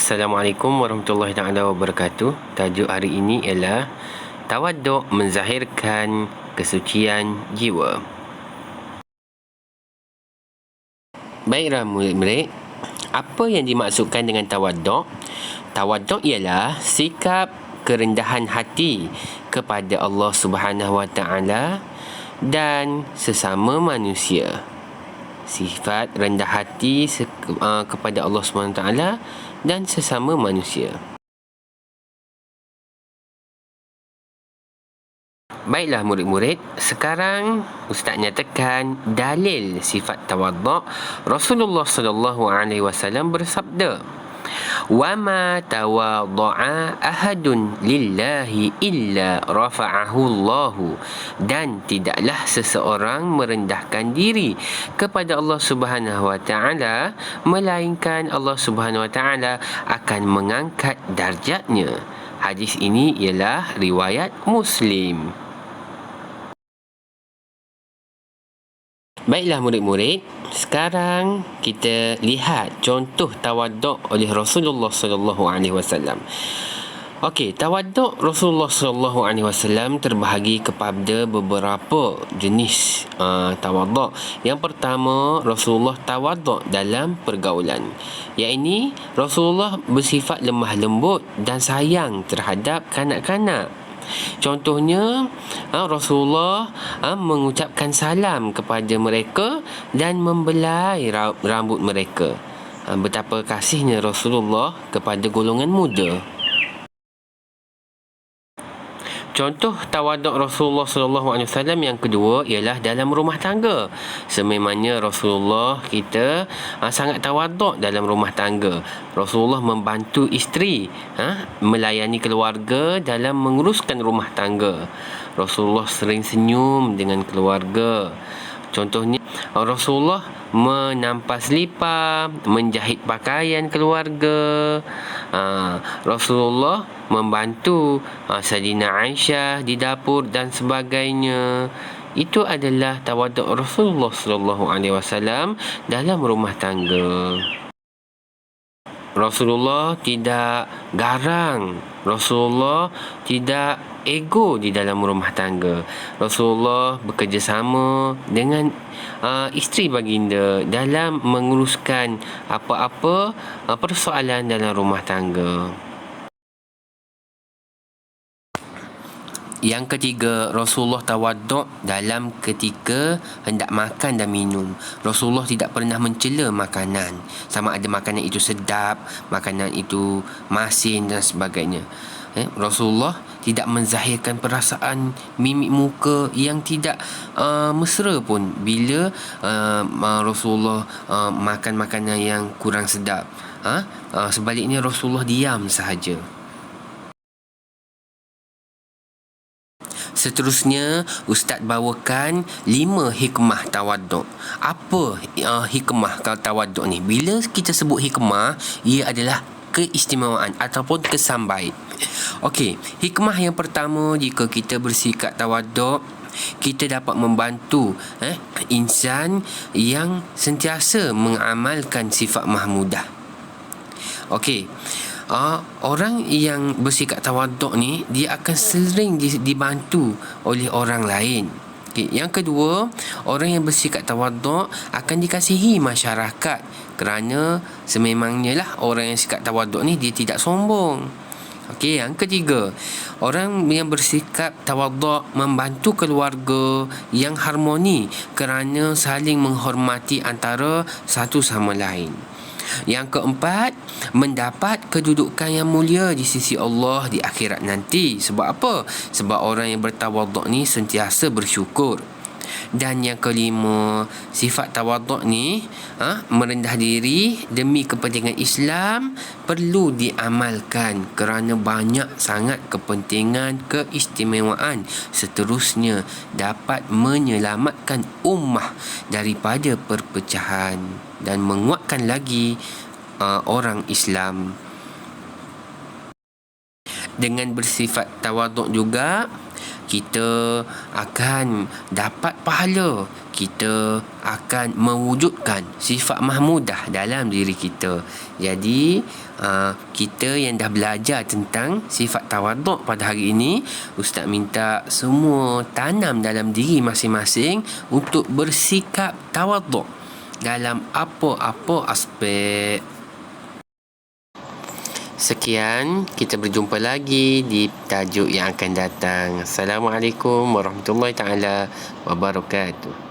Assalamualaikum warahmatullahi taala wabarakatuh. Tajuk hari ini ialah tawaduk menzahirkan kesucian jiwa. Baiklah murid-murid, apa yang dimaksudkan dengan tawaduk? Tawaduk ialah sikap kerendahan hati kepada Allah Subhanahu Wa Taala dan sesama manusia. Sifat rendah hati kepada Allah Subhanahu Wa Taala dan sesama manusia. Baiklah murid-murid, sekarang Ustaz nyatakan dalil sifat tawaduk. Rasulullah sallallahu alaihi wasallam bersabda, "Wa ma tawadda'a ahadun lillahi illa rafa'ahu Allahu." Dan tidaklah seseorang merendahkan diri kepada Allah Subhanahu wa taala melainkan Allah Subhanahu wa taala akan mengangkat darjatnya. Hadis ini ialah riwayat Muslim. Baiklah murid-murid, sekarang kita lihat contoh tawaduk oleh Rasulullah sallallahu alaihi wasallam. Okey, tawaduk Rasulullah sallallahu alaihi wasallam terbahagi kepada beberapa jenis tawaduk. Yang pertama, Rasulullah tawaduk dalam pergaulan. Iaitu Rasulullah bersifat lemah lembut dan sayang terhadap kanak-kanak. Contohnya, Rasulullah mengucapkan salam kepada mereka dan membelai rambut mereka. Betapa kasihnya Rasulullah kepada golongan muda. Contoh tawaduk Rasulullah SAW yang kedua ialah dalam rumah tangga. Sememangnya Rasulullah kita sangat tawaduk dalam rumah tangga. Rasulullah membantu isteri melayani keluarga dalam menguruskan rumah tangga. Rasulullah sering senyum dengan keluarga. Contohnya, Rasulullah menampas lipa, menjahit pakaian keluarga. Rasulullah membantu Sayyidina Aisyah di dapur dan sebagainya. Itu adalah tawaduk Rasulullah sallallahu alaihi wasallam dalam rumah tangga. Rasulullah tidak garang. Rasulullah tidak ego di dalam rumah tangga. Rasulullah bekerjasama dengan isteri baginda dalam menguruskan apa-apa persoalan dalam rumah tangga. Yang ketiga, Rasulullah tawaduk dalam ketika hendak makan dan minum. Rasulullah tidak pernah mencela makanan, sama ada makanan itu sedap, makanan itu masin dan sebagainya. Rasulullah tidak menzahirkan perasaan mimik muka yang tidak mesra pun bila Rasulullah makan makanan yang kurang sedap. Sebaliknya Rasulullah diam sahaja. Seterusnya, Ustaz bawakan 5 hikmah tawaduk. Apa hikmah tawaduk ni? Bila kita sebut hikmah, ia adalah keistimewaan ataupun kesan baik. Okey, hikmah yang pertama, jika kita bersikap tawaduk, kita dapat membantu insan yang sentiasa mengamalkan sifat mahmudah. Okey, orang yang bersikap tawaduk ni, dia akan sering dibantu oleh orang lain. Okay. Yang kedua, orang yang bersikap tawaduk akan dikasihi masyarakat kerana sememangnya lah orang yang sikap tawaduk ni dia tidak sombong. Okey, yang ketiga, orang yang bersikap tawaduk membantu keluarga yang harmoni kerana saling menghormati antara satu sama lain. Yang keempat, mendapat kedudukan yang mulia di sisi Allah di akhirat nanti. Sebab apa? Sebab orang yang bertawaduk ni sentiasa bersyukur. Dan yang kelima, sifat tawaduk ni merendah diri demi kepentingan Islam perlu diamalkan kerana banyak sangat kepentingan keistimewaan. Seterusnya, dapat menyelamatkan ummah daripada perpecahan dan menguatkan lagi orang Islam. Dengan bersifat tawaduk juga, kita akan dapat pahala. kita akan mewujudkan sifat mahmudah dalam diri kita. Jadi kita yang dah belajar tentang sifat tawaduk pada hari ini, Ustaz minta semua tanam dalam diri masing-masing untuk bersikap tawaduk dalam apa-apa aspek. Sekian, kita berjumpa lagi di tajuk yang akan datang. Assalamualaikum warahmatullahi taala wabarakatuh.